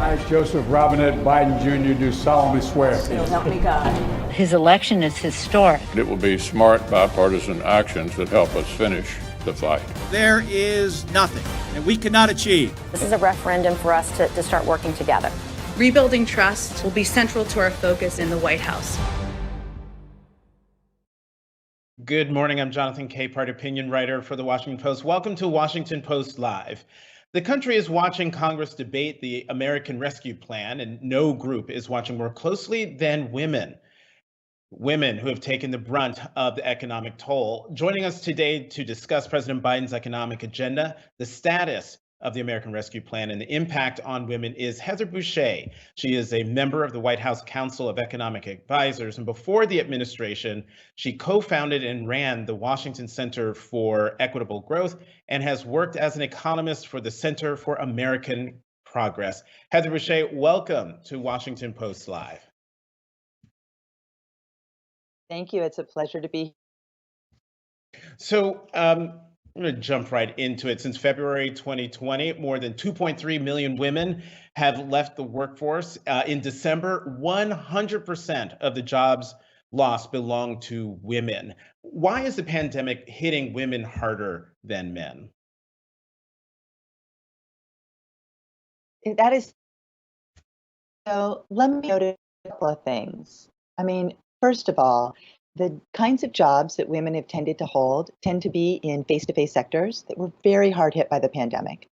I, Joseph Robinette Biden Jr., do solemnly swear. So help me God. His election is historic. It will be smart bipartisan actions that help us finish the fight. There is nothing that we cannot achieve. This is a referendum for us to start working together. Rebuilding trust will be central to our focus in the White House. Good morning. I'm Jonathan Capehart, opinion writer for The Washington Post. Welcome to Washington Post Live. The country is watching Congress debate the American Rescue Plan, and no group is watching more closely than women. Women who have taken the brunt of the economic toll. Joining us today to discuss President Biden's economic agenda, the status of the American Rescue Plan, and the impact on women is Heather Boushey. She is a member of the White House Council of Economic Advisors, and before the administration, she co-founded and ran the Washington Center for Equitable Growth and has worked as an economist for the Center for American Progress. Heather Boushey, welcome to Washington Post Live. Thank you. It's a pleasure to be here. So I'm going to jump right into it. Since February 2020, more than 2.3 million women have left the workforce. In December, 100% of the jobs lost belong to women. Why is the pandemic hitting women harder than men? That is, so let me note a couple of things. First of all, the kinds of jobs that women have tended to hold tend to be in face-to-face sectors that were very hard hit by the pandemic.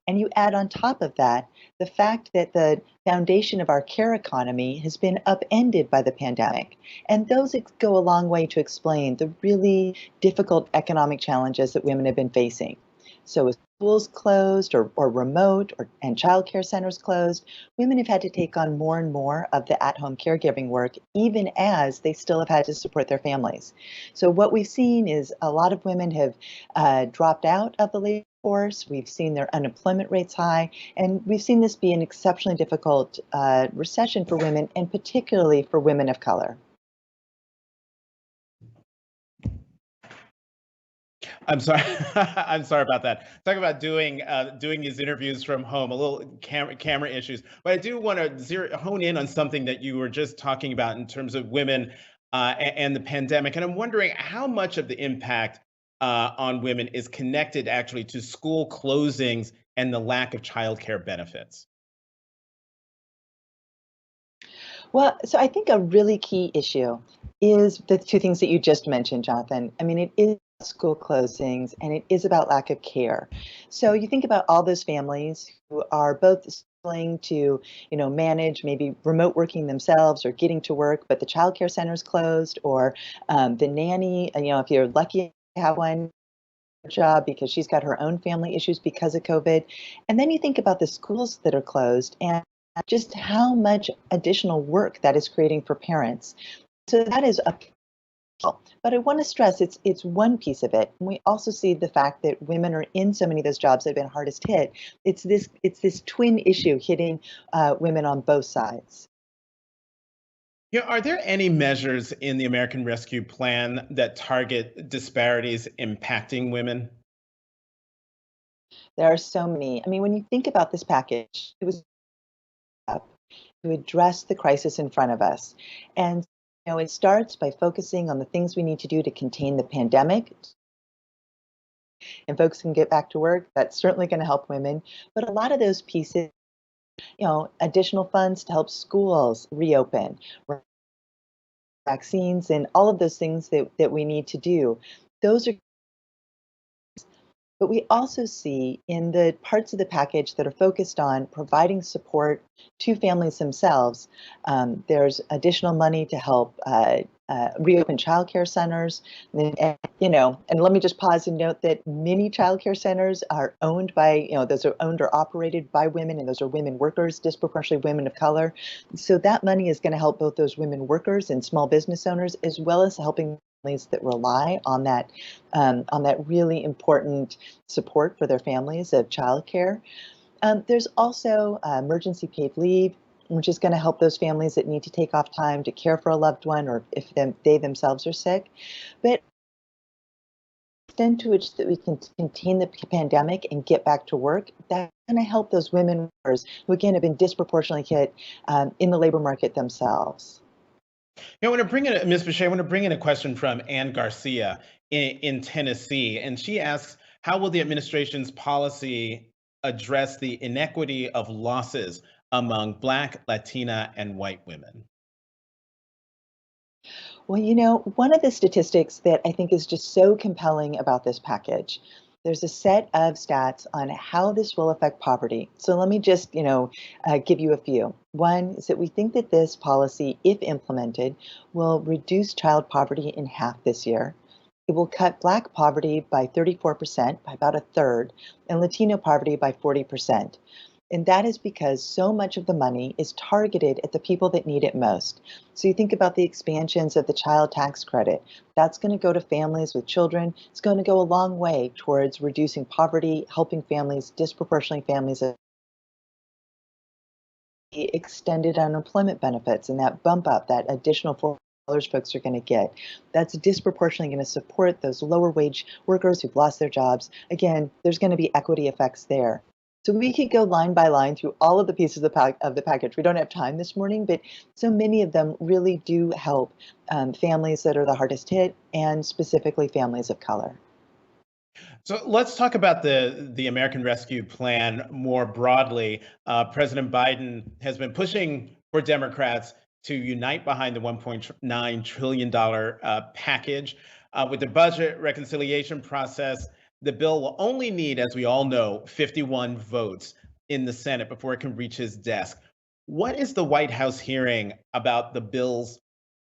And you add on top of that the fact that the foundation of our care economy has been upended by the pandemic. And those go a long way to explain the really difficult economic challenges that women have been facing. So with schools closed or remote and childcare centers closed, women have had to take on more and more of the at-home caregiving work, even as they still have had to support their families. So what we've seen is a lot of women have dropped out of the labor force. We've seen their unemployment rates high, and we've seen this be an exceptionally difficult recession for women, and particularly for women of color. I'm sorry. I'm sorry about that. Talk about doing these interviews from home, a little camera issues. But I do want to hone in on something that you were just talking about in terms of women and the pandemic. And I'm wondering how much of the impact on women is connected actually to school closings and the lack of childcare benefits. Well, so I think a really key issue is the two things that you just mentioned, Jonathan. It is school closings and it is about lack of care. So you think about all those families who are both struggling to, manage maybe remote working themselves or getting to work, but the childcare center's closed, or the nanny, if you're lucky to have one job because she's got her own family issues because of COVID. And then you think about the schools that are closed and just how much additional work that is creating for parents. So that is a, but I want to stress it's one piece of it. And we also see the fact that women are in so many of those jobs that have been hardest hit. It's this twin issue hitting women on both sides. Are there any measures in the American Rescue Plan that target disparities impacting women? There are so many. When you think about this package, it was to address the crisis in front of us. And it starts by focusing on the things we need to do to contain the pandemic. And folks can get back to work. That's certainly going to help women. But a lot of those pieces, additional funds to help schools reopen, vaccines, and all of those things that we need to do. Those are. But we also see in the parts of the package that are focused on providing support to families themselves, there's additional money to help reopen childcare centers. And let me just pause and note that many childcare centers are owned by, those are owned or operated by women, and those are women workers, disproportionately women of color. So that money is going to help both those women workers and small business owners, as well as helping that rely on that really important support for their families of childcare. There's also emergency paid leave, which is going to help those families that need to take off time to care for a loved one, or if they themselves are sick. But the extent to which that we can contain the pandemic and get back to work, that going to help those women workers who, again, have been disproportionately hit in the labor market themselves. I want to bring in, Ms. Boushey, I want to bring in a question from Ann Garcia in Tennessee. And she asks, how will the administration's policy address the inequity of losses among Black, Latina, and white women? Well, one of the statistics that I think is just so compelling about this package, there's a set of stats on how this will affect poverty. So let me just, give you a few. One is that we think that this policy, if implemented, will reduce child poverty in half this year. It will cut Black poverty by 34%, by about a third, and Latino poverty by 40%. And that is because so much of the money is targeted at the people that need it most. So you think about the expansions of the child tax credit. That's going to go to families with children. It's going to go a long way towards reducing poverty, helping families, disproportionately families, extended unemployment benefits and that bump up, that additional $4 folks are going to get. That's disproportionately going to support those lower wage workers who've lost their jobs. Again, there's going to be equity effects there. So we could go line by line through all of the pieces of the package. We don't have time this morning, but so many of them really do help families that are the hardest hit, and specifically families of color. So let's talk about the American Rescue Plan more broadly. President Biden has been pushing for Democrats to unite behind the $1.9 trillion package. With the budget reconciliation process, the bill will only need, as we all know, 51 votes in the Senate before it can reach his desk. What is the White House hearing about the bill's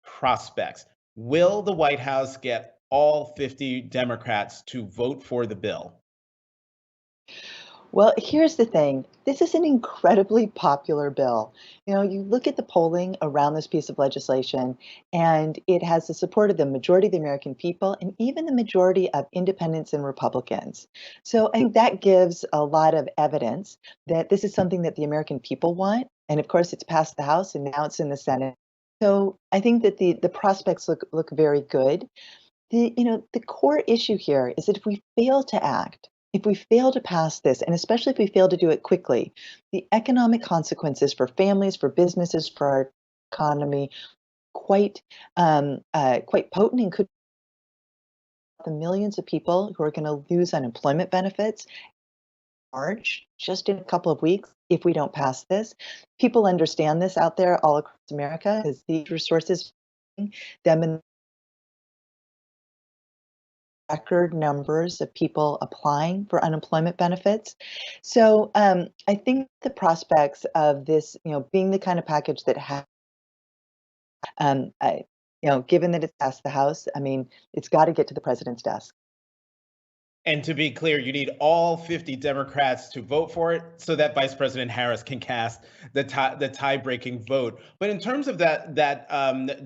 prospects? Will the White House get all 50 Democrats to vote for the bill? Well, here's the thing. This is an incredibly popular bill. You look at the polling around this piece of legislation, and it has the support of the majority of the American people and even the majority of independents and Republicans. So I think that gives a lot of evidence that this is something that the American people want. And of course, it's passed the House and now it's in the Senate. So I think that the prospects look very good. The core issue here is that if we fail to act, if we fail to pass this, and especially if we fail to do it quickly, the economic consequences for families, for businesses, for our economy, quite potent, and could the millions of people who are going to lose unemployment benefits March, just in a couple of weeks, if we don't pass this. People understand this out there all across America, because these resources them in record numbers of people applying for unemployment benefits. So I think the prospects of this, being the kind of package that has, given that it's passed the House, I mean, it's got to get to the president's desk. And to be clear, you need all 50 Democrats to vote for it so that Vice President Harris can cast the tie-breaking vote. But in terms of that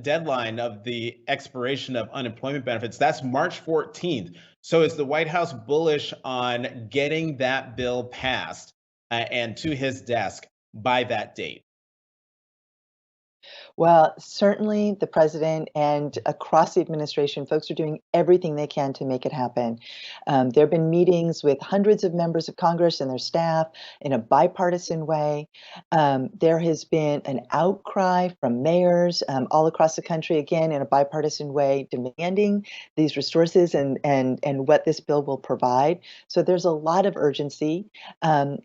deadline of the expiration of unemployment benefits, that's March 14th. So is the White House bullish on getting that bill passed and to his desk by that date? Well, certainly the president and across the administration, folks are doing everything they can to make it happen. There have been meetings with hundreds of members of Congress and their staff in a bipartisan way. There has been an outcry from mayors all across the country, again, in a bipartisan way, demanding these resources and what this bill will provide. So there's a lot of urgency and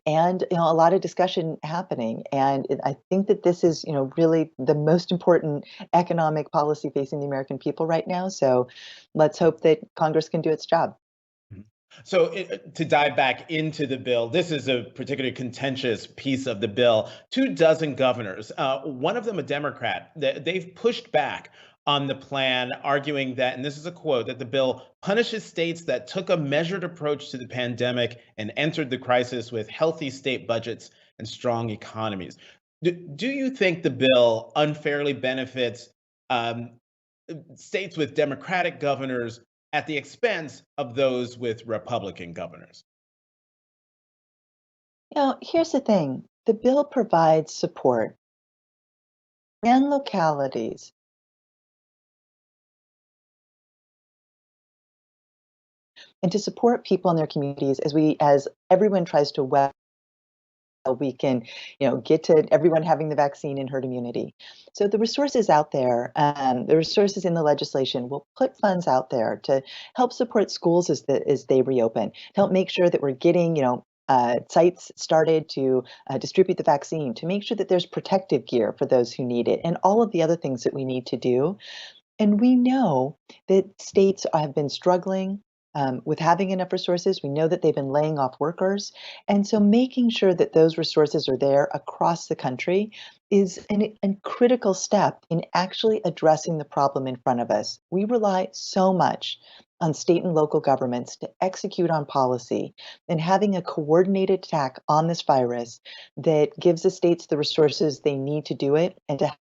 a lot of discussion happening. And I think that this is really the most important economic policy facing the American people right now. So let's hope that Congress can do its job. So to dive back into the bill, this is a particularly contentious piece of the bill. 24 governors, one of them a Democrat, they've pushed back on the plan, arguing that, and this is a quote, that the bill punishes states that took a measured approach to the pandemic and entered the crisis with healthy state budgets and strong economies. Do you think the bill unfairly benefits states with Democratic governors at the expense of those with Republican governors? Here's the thing. The bill provides support and localities and to support people in their communities as everyone tries to we can, get to everyone having the vaccine and herd immunity. So the resources out there, the resources in the legislation will put funds out there to help support schools as they reopen, to help make sure that we're getting, sites started to distribute the vaccine, to make sure that there's protective gear for those who need it, and all of the other things that we need to do. And we know that states have been struggling with having enough resources. We know that they've been laying off workers. And so making sure that those resources are there across the country is a critical step in actually addressing the problem in front of us. We rely so much on state and local governments to execute on policy, and having a coordinated attack on this virus that gives the states the resources they need to do it and to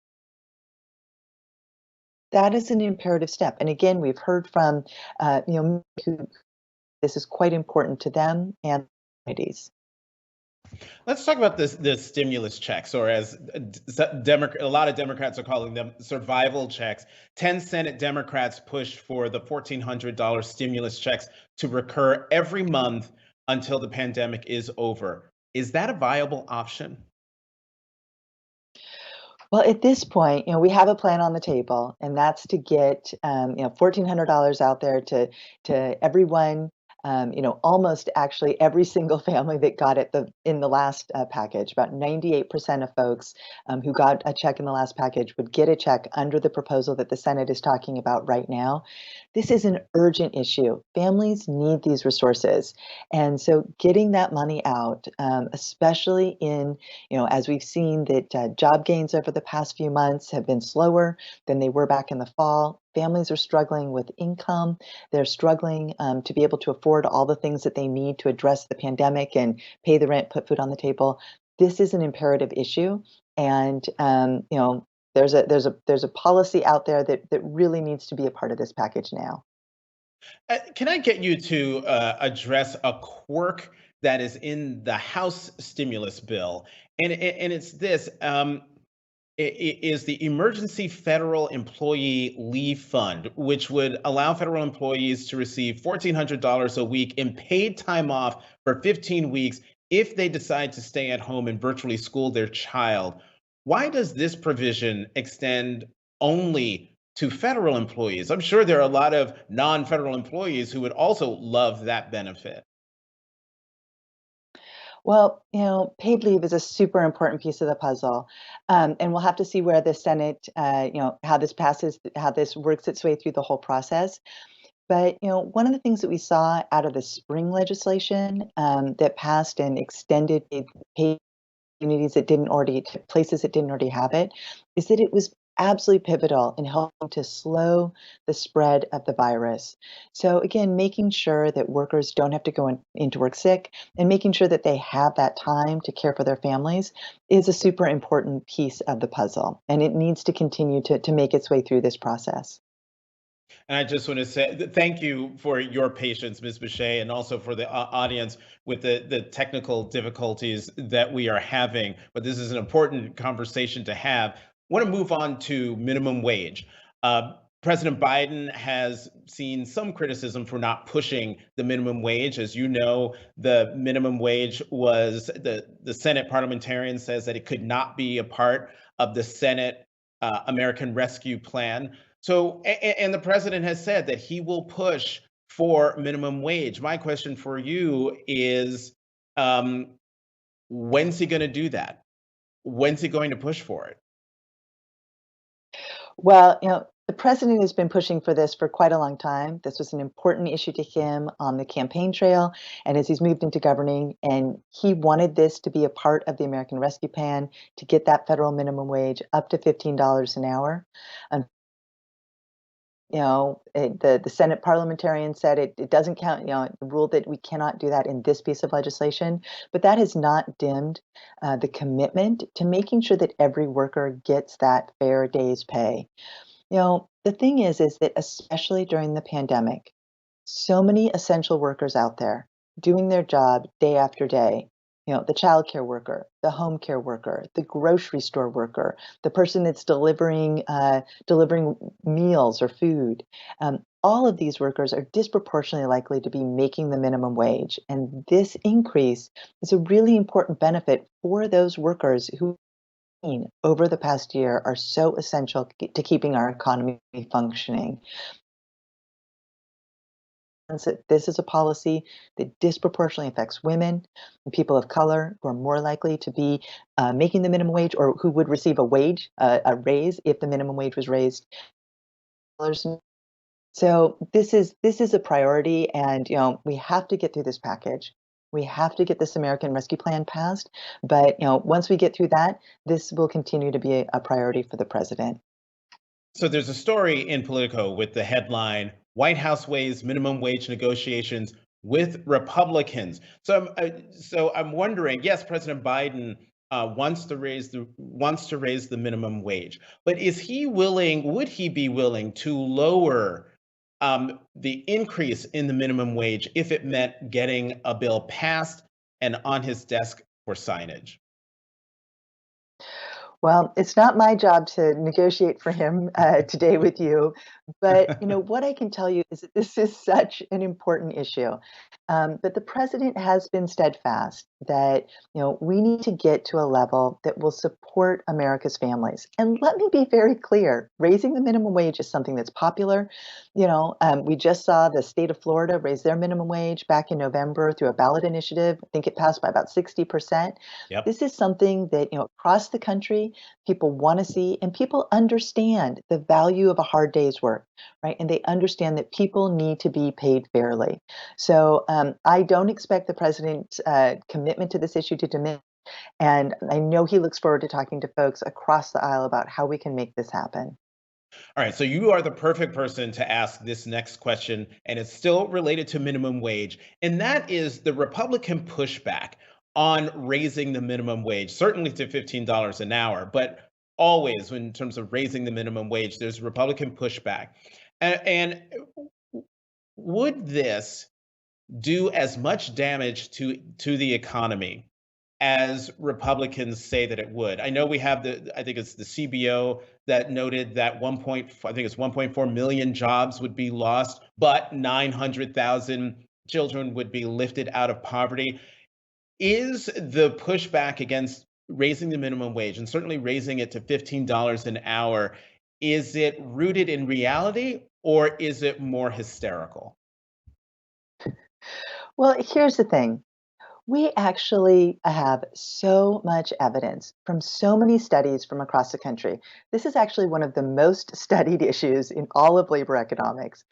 that is an imperative step. And again, we've heard from, who this is quite important to them and communities. Let's talk about the stimulus checks, or as a lot of Democrats are calling them, survival checks. 10 Senate Democrats pushed for the $1,400 stimulus checks to recur every month until the pandemic is over. Is that a viable option? Well, at this point, we have a plan on the table, and that's to get, $1,400 out there to everyone, almost actually every single family that got it in the last package. About 98% of folks who got a check in the last package would get a check under the proposal that the Senate is talking about right now. This is an urgent issue. Families need these resources. And so getting that money out, especially in, as we've seen that job gains over the past few months have been slower than they were back in the fall. Families are struggling with income. They're struggling to be able to afford all the things that they need to address the pandemic and pay the rent, put food on the table. This is an imperative issue. And, there's a policy out there that really needs to be a part of this package now. Can I get you to address a quirk that is in the House stimulus bill? And it's this. Is the Emergency Federal Employee Leave Fund, which would allow federal employees to receive $1,400 a week in paid time off for 15 weeks if they decide to stay at home and virtually school their child. Why does this provision extend only to federal employees? I'm sure there are a lot of non-federal employees who would also love that benefit. Well, paid leave is a super important piece of the puzzle, and we'll have to see where the Senate, how this passes, how this works its way through the whole process. But one of the things that we saw out of the spring legislation that passed and extended paid communities that didn't already, places that didn't already have it, is that it was absolutely pivotal in helping to slow the spread of the virus. So again, making sure that workers don't have to go into work sick and making sure that they have that time to care for their families is a super important piece of the puzzle. And it needs to continue to make its way through this process. And I just want to say thank you for your patience, Ms. Boushey, and also for the audience with the technical difficulties that we are having. But this is an important conversation to have. I want to move on to minimum wage. President Biden has seen some criticism for not pushing the minimum wage. As you know, the minimum wage was the Senate parliamentarian says that it could not be a part of the Senate American Rescue Plan. So, and the president has said that he will push for minimum wage. My question for you is, when's he going to do that? When's he going to push for it? Well, the president has been pushing for this for quite a long time. This was an important issue to him on the campaign trail and as he's moved into governing. And he wanted this to be a part of the American Rescue Plan to get that federal minimum wage up to $15 an hour. The Senate parliamentarian said it doesn't count, ruled that we cannot do that in this piece of legislation, but that has not dimmed the commitment to making sure that every worker gets that fair day's pay. The thing is that especially during the pandemic, so many essential workers out there doing their job day after day, the childcare worker, the home care worker, the grocery store worker, the person that's delivering meals or food. All of these workers are disproportionately likely to be making the minimum wage. And this increase is a really important benefit for those workers who, over the past year, are so essential to keeping our economy functioning. That this is a policy that disproportionately affects women and people of color who are more likely to be making the minimum wage or who would receive a raise if the minimum wage was raised. So this is a priority, and we have to get through this package. We have to get this American Rescue Plan passed. But once we get through that, this will continue to be a priority for the president. So there's a story in Politico with the headline, White House weighs minimum wage negotiations with Republicans. So I'm wondering, yes, President Biden wants to raise the minimum wage, but would he be willing to lower the increase in the minimum wage if it meant getting a bill passed and on his desk for signage? Well, it's not my job to negotiate for him today with you, but what I can tell you is that this is such an important issue. But the president has been steadfast that we need to get to a level that will support America's families. And let me be very clear: raising the minimum wage is something that's popular. We just saw the state of Florida raise their minimum wage back in November through a ballot initiative. I think it passed by about 60%. Yep. This is something that across the country people want to see, and people understand the value of a hard day's work, right? And they understand that people need to be paid fairly. So I don't expect the president's commitment to this issue to diminish. And I know he looks forward to talking to folks across the aisle about how we can make this happen. All right, so you are the perfect person to ask this next question, and it's still related to minimum wage, and that is the Republican pushback on raising the minimum wage, certainly to $15 an hour, but always in terms of raising the minimum wage, there's Republican pushback. And would this do as much damage to the economy as Republicans say that it would? I know we have I think it's the CBO that noted that I think it's 1.4 million jobs would be lost, but 900,000 children would be lifted out of poverty. Is the pushback against raising the minimum wage, and certainly raising it to $15 an hour, is it rooted in reality or is it more hysterical? Well, here's the thing. We actually have so much evidence from so many studies from across the country. This is actually one of the most studied issues in all of labor economics,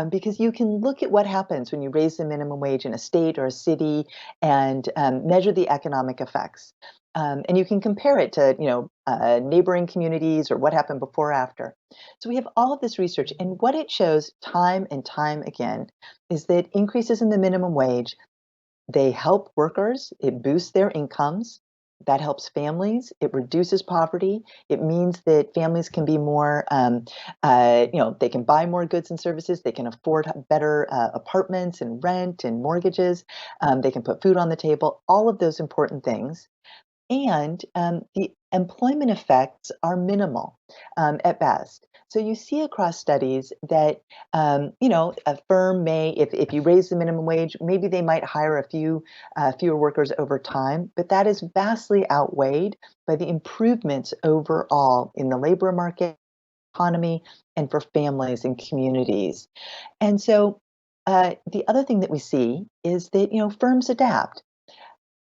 because you can look at what happens when you raise the minimum wage in a state or a city and measure the economic effects. And you can compare it to, neighboring communities or what happened before or after. So we have all of this research, and what it shows time and time again is that increases in the minimum wage, they help workers, it boosts their incomes, that helps families, it reduces poverty, it means that families can be more, they can buy more goods and services, they can afford better apartments and rent and mortgages, they can put food on the table, all of those important things. And the employment effects are minimal at best. So you see across studies that, a firm may, if you raise the minimum wage, maybe they might hire fewer workers over time, but that is vastly outweighed by the improvements overall in the labor market, economy, and for families and communities. And so the other thing that we see is that, firms adapt.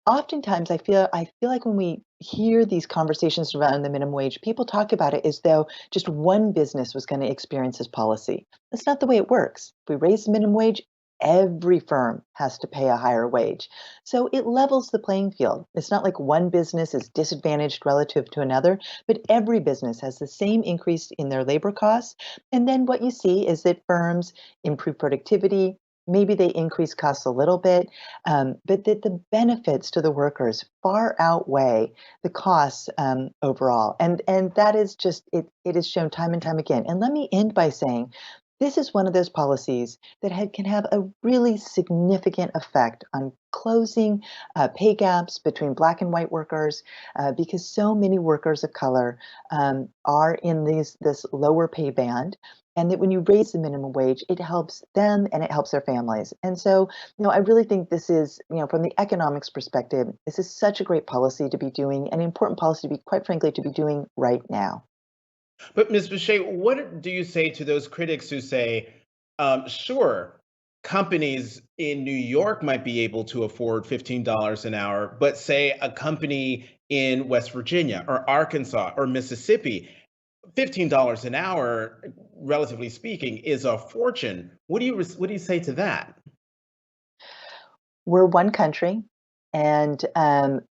Oftentimes, I feel like when we hear these conversations around the minimum wage, people talk about it as though just one business was going to experience this policy. That's not the way it works. If we raise the minimum wage, every firm has to pay a higher wage. So it levels the playing field. It's not like one business is disadvantaged relative to another, but every business has the same increase in their labor costs. And then what you see is that firms improve productivity. Maybe they increase costs a little bit, but that the benefits to the workers far outweigh the costs overall. And that is just, it is shown time and time again. And let me end by saying This is one of those policies that can have a really significant effect on closing pay gaps between Black and white workers because so many workers of color are in this lower pay band. And that when you raise the minimum wage, it helps them and it helps their families. And so, I really think this is, from the economics perspective, this is such a great policy to be doing, an important policy to be, quite frankly, to be doing right now. But Ms. Boushey, what do you say to those critics who say, sure, companies in New York might be able to afford $15 an hour, but say a company in West Virginia or Arkansas or Mississippi, $15 an hour, relatively speaking, is a fortune. What do you say to that? We're one country, and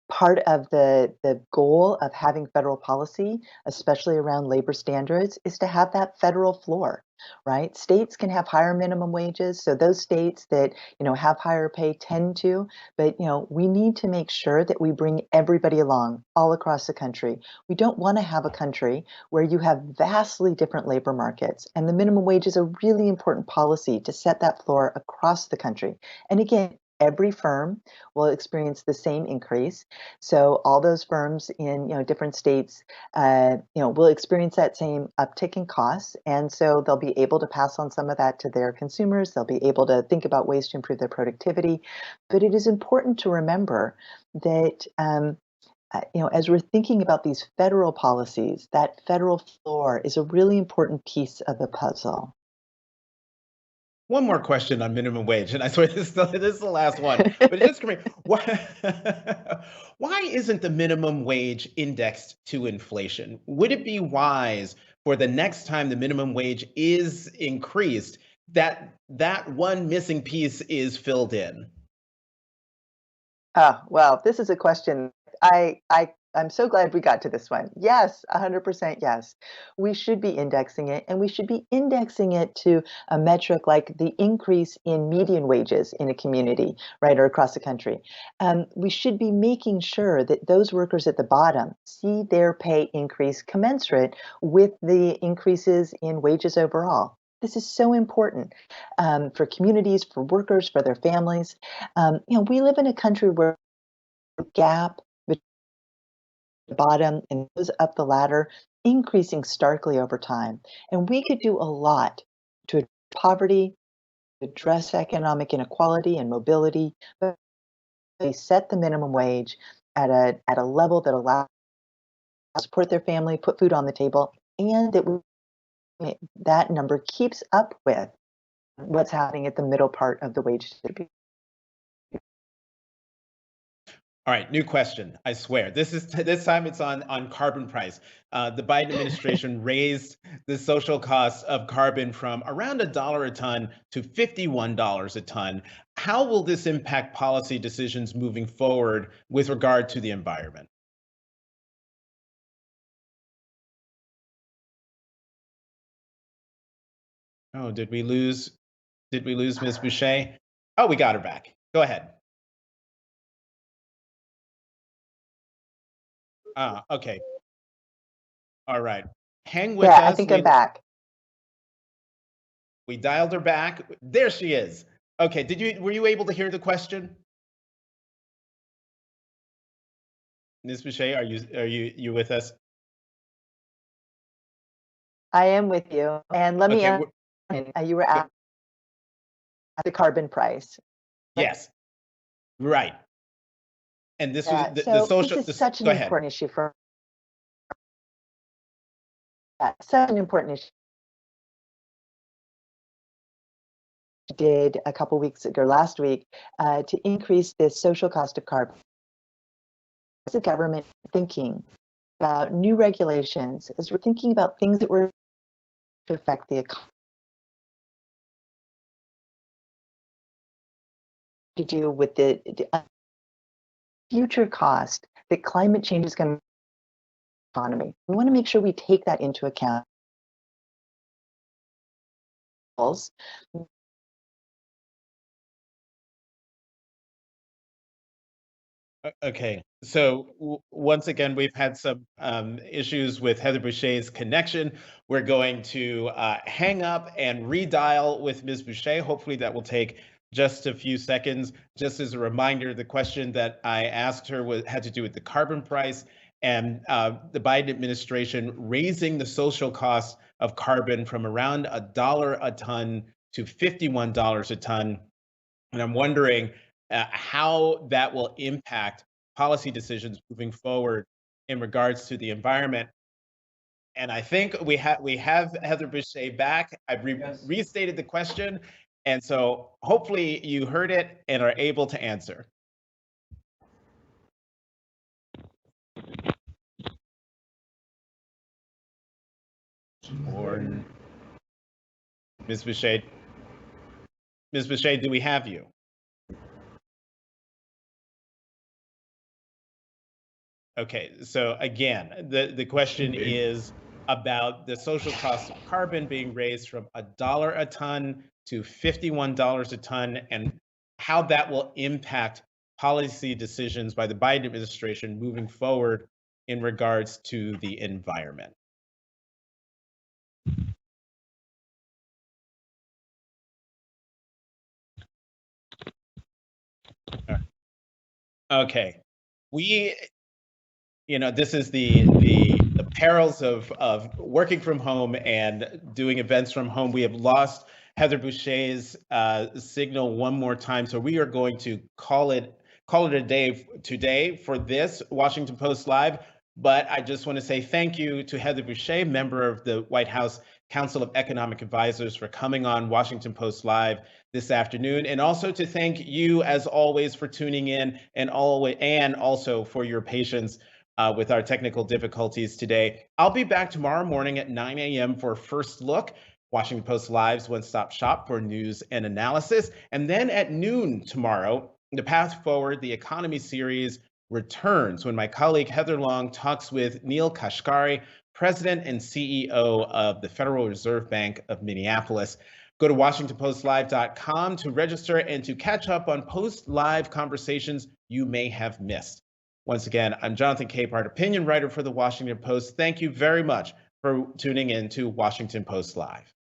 part of the goal of having federal policy, especially around labor standards, is to have that federal floor, right? States can have higher minimum wages, so those states that have higher pay tend to, but we need to make sure that we bring everybody along all across the country. We don't want to have a country where you have vastly different labor markets, and the minimum wage is a really important policy to set that floor across the country. And again, every firm will experience the same increase. So all those firms in different states, will experience that same uptick in costs, and so they'll be able to pass on some of that to their consumers. They'll be able to think about ways to improve their productivity. But it is important to remember that. As we're thinking about these federal policies, that federal floor is a really important piece of the puzzle. One more question on minimum wage, and I swear this is the last one. But just come here. Why isn't the minimum wage indexed to inflation? Would it be wise for the next time the minimum wage is increased that one missing piece is filled in? Well, this is a question I'm so glad we got to this one. Yes, 100% yes. We should be indexing it, and we should be indexing it to a metric like the increase in median wages in a community, right, or across the country. We should be making sure that those workers at the bottom see their pay increase commensurate with the increases in wages overall. This is so important for communities, for workers, for their families. We live in a country where the gap between the bottom and those up the ladder increasing starkly over time. And we could do a lot to address poverty, address economic inequality and mobility, but they set the minimum wage at a level that allows to support their family, put food on the table, and that number keeps up with what's happening at the middle part of the wage distribution. All right, new question. I swear. This time it's on carbon price. The Biden administration raised the social cost of carbon from around $1 a ton to $51 a ton. How will this impact policy decisions moving forward with regard to the environment? Oh, did we lose Ms. Boushey? Oh, we got her back. Go ahead. Okay. All right. Hang with Yeah, I us. think I'm back. We dialed her back. There she is. Okay, were you able to hear the question? Ms. Boushey, are you with us? I am with you. And let me Okay. you were at the carbon price. Yes. Right. And this was Yeah, the so social. this is such an Go ahead. important issue for such an important issue. Did a couple weeks ago, last week, to increase the social cost of carbon. Is the government thinking about new regulations as we're thinking about things that were to affect the economy? To do with the future cost that climate change is going to economy. We want to make sure we take that into account. Okay, so once again, we've had some issues with Heather Boushey's connection. We're going to hang up and redial with Ms. Boushey. Hopefully that will take just a few seconds. Just as a reminder, the question that I asked her had to do with the carbon price and the Biden administration raising the social cost of carbon from around $1 a ton to $51 a ton. And I'm wondering how that will impact policy decisions moving forward in regards to the environment. And I think we have Heather Boushey back. I've restated the question, and so hopefully you heard it and are able to answer. Or Ms. Boushey, do we have you? Okay, so again, the question is about the social cost of carbon being raised from $1 a ton to $51 a ton, and how that will impact policy decisions by the Biden administration moving forward in regards to the environment. Okay, this is the perils of working from home and doing events from home. We have lost Heather Boushey's signal one more time, so we are going to call it a day today for this Washington Post Live. But I just want to say thank you to Heather Boushey, member of the White House Council of Economic Advisors, for coming on Washington Post Live this afternoon, and also to thank you, as always, for tuning in, and also for your patience with our technical difficulties today. I'll be back tomorrow morning at 9 a.m. for First Look, Washington Post Live's one-stop shop for news and analysis. And then at noon tomorrow, The Path Forward, the Economy series returns when my colleague Heather Long talks with Neil Kashkari, President and CEO of the Federal Reserve Bank of Minneapolis. Go to WashingtonPostLive.com to register and to catch up on post-live conversations you may have missed. Once again, I'm Jonathan Capehart, opinion writer for the Washington Post. Thank you very much for tuning in to Washington Post Live.